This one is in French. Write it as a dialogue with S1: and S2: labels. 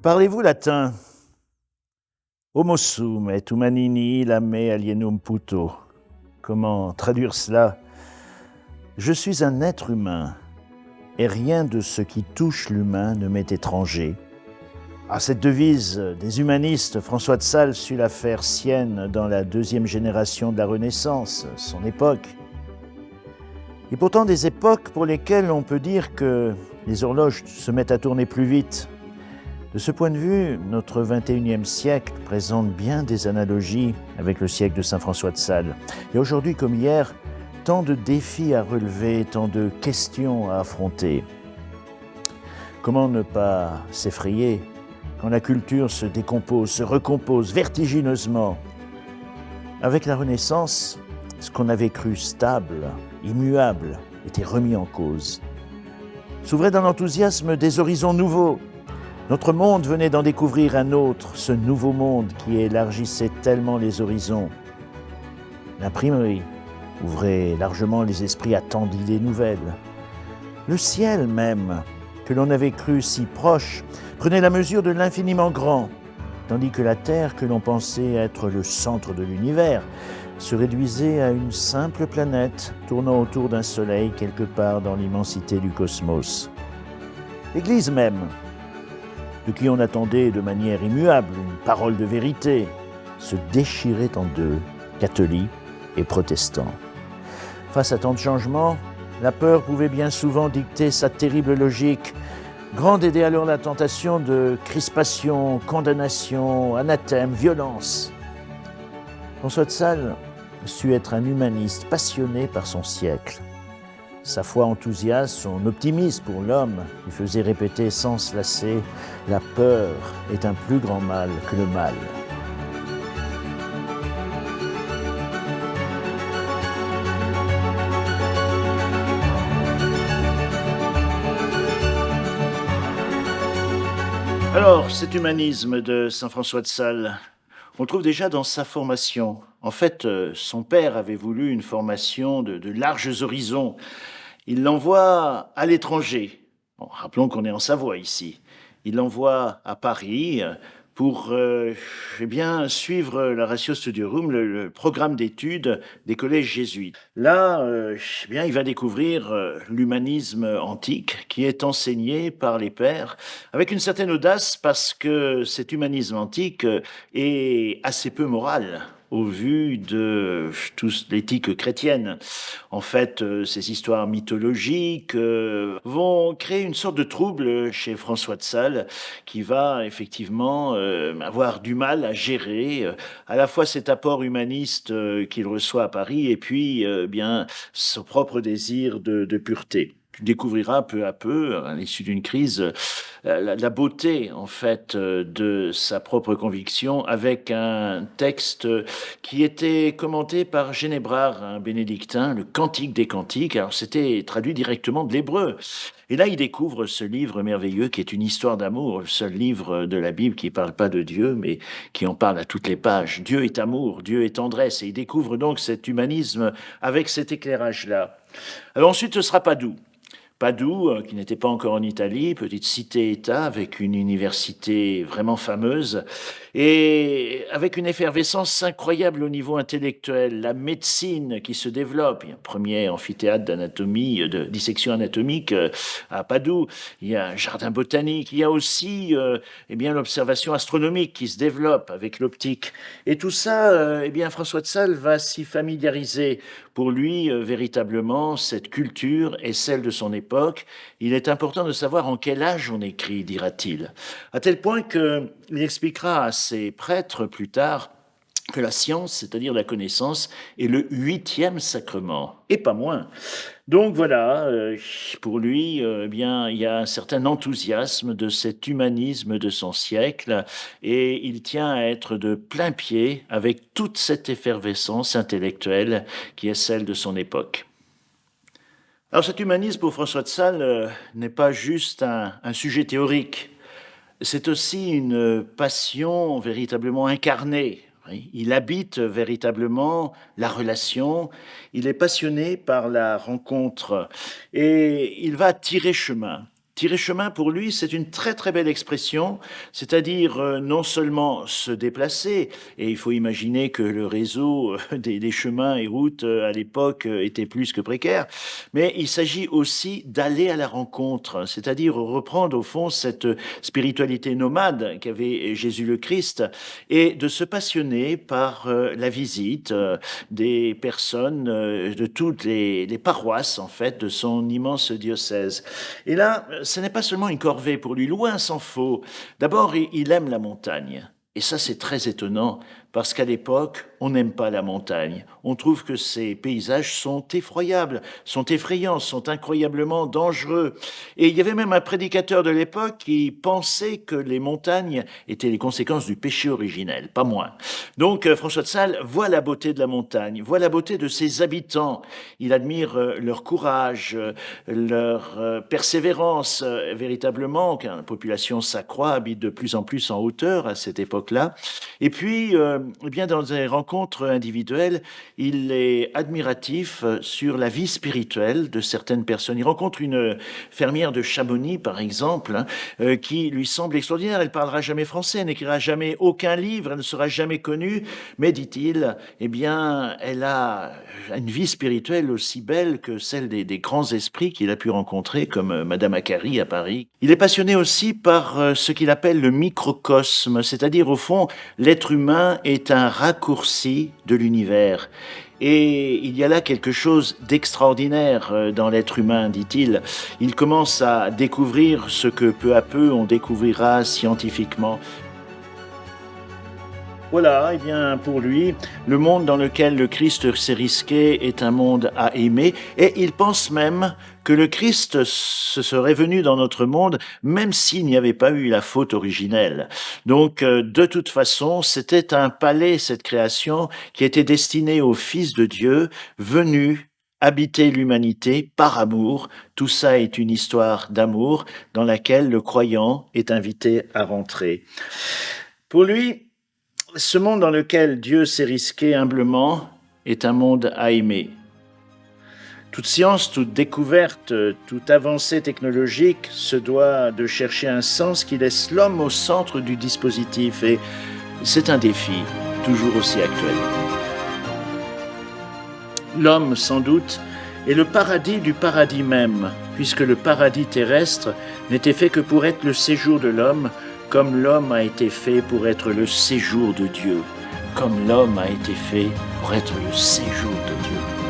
S1: Parlez-vous latin? Homo sum et humanini lame alienum puto. Comment traduire cela? Je suis un être humain, et rien de ce qui touche l'humain ne m'est étranger. Cette devise des humanistes, François de Sales sut la faire sienne dans la deuxième génération de la Renaissance, son époque. Et pourtant des époques pour lesquelles on peut dire que les horloges se mettent à tourner plus vite. De ce point de vue, notre 21e siècle présente bien des analogies avec le siècle de saint François de Sales. Et aujourd'hui comme hier, tant de défis à relever, tant de questions à affronter. Comment ne pas s'effrayer quand la culture se décompose, se recompose vertigineusement? Avec la Renaissance, ce qu'on avait cru stable, immuable, était remis en cause. S'ouvrait dans l'enthousiasme des horizons nouveaux. Notre monde venait d'en découvrir un autre, ce nouveau monde qui élargissait tellement les horizons. L'imprimerie ouvrait largement les esprits à tant d'idées nouvelles. Le ciel même, que l'on avait cru si proche, prenait la mesure de l'infiniment grand, tandis que la Terre, que l'on pensait être le centre de l'univers, se réduisait à une simple planète tournant autour d'un soleil quelque part dans l'immensité du cosmos. L'Église même, de qui on attendait de manière immuable une parole de vérité, se déchirait en deux, catholiques et protestants. Face à tant de changements, la peur pouvait bien souvent dicter sa terrible logique. Grande aidait alors la tentation de crispation, condamnation, anathème, violence. François de Sales sut être un humaniste passionné par son siècle. Sa foi enthousiaste, son optimisme pour l'homme lui faisait répéter sans se lasser « La peur est un plus grand mal que le mal ». Alors, cet humanisme de saint François de Sales, on le trouve déjà dans sa formation. En fait, son père avait voulu une formation de larges horizons. Il l'envoie à l'étranger. Bon, rappelons qu'on est en Savoie ici. Il l'envoie à Paris pour suivre la Ratio Studiorum, le programme d'études des collèges jésuites. Là, il va découvrir l'humanisme antique qui est enseigné par les pères avec une certaine audace parce que cet humanisme antique est assez peu moral au vu de toute l'éthique chrétienne. En fait, ces histoires mythologiques vont créer une sorte de trouble chez François de Sales qui va effectivement avoir du mal à gérer à la fois cet apport humaniste qu'il reçoit à Paris et puis son propre désir de pureté. Tu découvriras peu à peu, à l'issue d'une crise, la beauté en fait de sa propre conviction avec un texte qui était commenté par Génébrard, un bénédictin, le Cantique des Cantiques. Alors c'était traduit directement de l'hébreu. Et là, il découvre ce livre merveilleux qui est une histoire d'amour, le seul livre de la Bible qui ne parle pas de Dieu, mais qui en parle à toutes les pages. Dieu est amour, Dieu est tendresse. Et il découvre donc cet humanisme avec cet éclairage-là. Alors ensuite, ce sera Padoue. Padoue, qui n'était pas encore en Italie, petite cité-État avec une université vraiment fameuse et avec une effervescence incroyable au niveau intellectuel. La médecine qui se développe. Il y a un premier amphithéâtre d'anatomie, de dissection anatomique à Padoue. Il y a un jardin botanique. Il y a aussi l'observation astronomique qui se développe avec l'optique. Et tout ça, François de Sales va s'y familiariser. Pour lui, véritablement, cette culture est celle de son époque. Il est important de savoir en quel âge on écrit, dira-t-il. À tel point qu'il expliquera à ses prêtres plus tard que la science, c'est-à-dire la connaissance, est le 8e sacrement, et pas moins. Donc voilà, pour lui, il y a un certain enthousiasme de cet humanisme de son siècle, et il tient à être de plein pied avec toute cette effervescence intellectuelle qui est celle de son époque. Alors cet humanisme pour François de Sales n'est pas juste un sujet théorique, c'est aussi une passion véritablement incarnée. Il habite véritablement la relation, il est passionné par la rencontre et il va tirer Tirer chemin pour lui, c'est une très très belle expression, c'est-à-dire non seulement se déplacer, et il faut imaginer que le réseau des chemins et routes à l'époque était plus que précaire, mais il s'agit aussi d'aller à la rencontre, c'est-à-dire reprendre au fond cette spiritualité nomade qu'avait Jésus le Christ et de se passionner par la visite des personnes de toutes les paroisses en fait de son immense diocèse. Et là, ce n'est pas seulement une corvée pour lui, loin s'en faut. D'abord, il aime la montagne. Et ça, c'est très étonnant, parce qu'à l'époque, on n'aime pas la montagne. On trouve que ces paysages sont effroyables, sont effrayants, sont incroyablement dangereux. Et il y avait même un prédicateur de l'époque qui pensait que les montagnes étaient les conséquences du péché originel, pas moins. Donc, François de Sales voit la beauté de la montagne, voit la beauté de ses habitants. Il admire leur courage, leur persévérance, véritablement, car la population s'accroît, habite de plus en plus en hauteur à cette époque-là. Et puis, eh bien, dans des rencontres individuelles, il est admiratif sur la vie spirituelle de certaines personnes. Il rencontre une fermière de Chamonix, par exemple, qui lui semble extraordinaire. Elle parlera jamais français, elle n'écrira jamais aucun livre, elle ne sera jamais connue, mais, dit-il, eh bien, elle a une vie spirituelle aussi belle que celle des grands esprits qu'il a pu rencontrer, comme Madame Acari à Paris. Il est passionné aussi par ce qu'il appelle le microcosme, c'est-à-dire, au fond, l'être humain est un raccourci de l'univers. Et il y a là quelque chose d'extraordinaire dans l'être humain, dit-il. Il commence à découvrir ce que peu à peu on découvrira scientifiquement. Voilà, eh bien, pour lui, le monde dans lequel le Christ s'est risqué est un monde à aimer, et il pense même que le Christ se serait venu dans notre monde, même s'il n'y avait pas eu la faute originelle. Donc, de toute façon, c'était un palais, cette création, qui était destinée au Fils de Dieu, venu habiter l'humanité par amour. Tout ça est une histoire d'amour dans laquelle le croyant est invité à rentrer. Pour lui, ce monde dans lequel Dieu s'est risqué humblement est un monde à aimer. Toute science, toute découverte, toute avancée technologique se doit de chercher un sens qui laisse l'homme au centre du dispositif, et c'est un défi toujours aussi actuel. L'homme, sans doute, est le paradis du paradis même, puisque le paradis terrestre n'était fait que pour être le séjour de l'homme, comme l'homme a été fait pour être le séjour de Dieu, comme l'homme a été fait pour être le séjour de Dieu.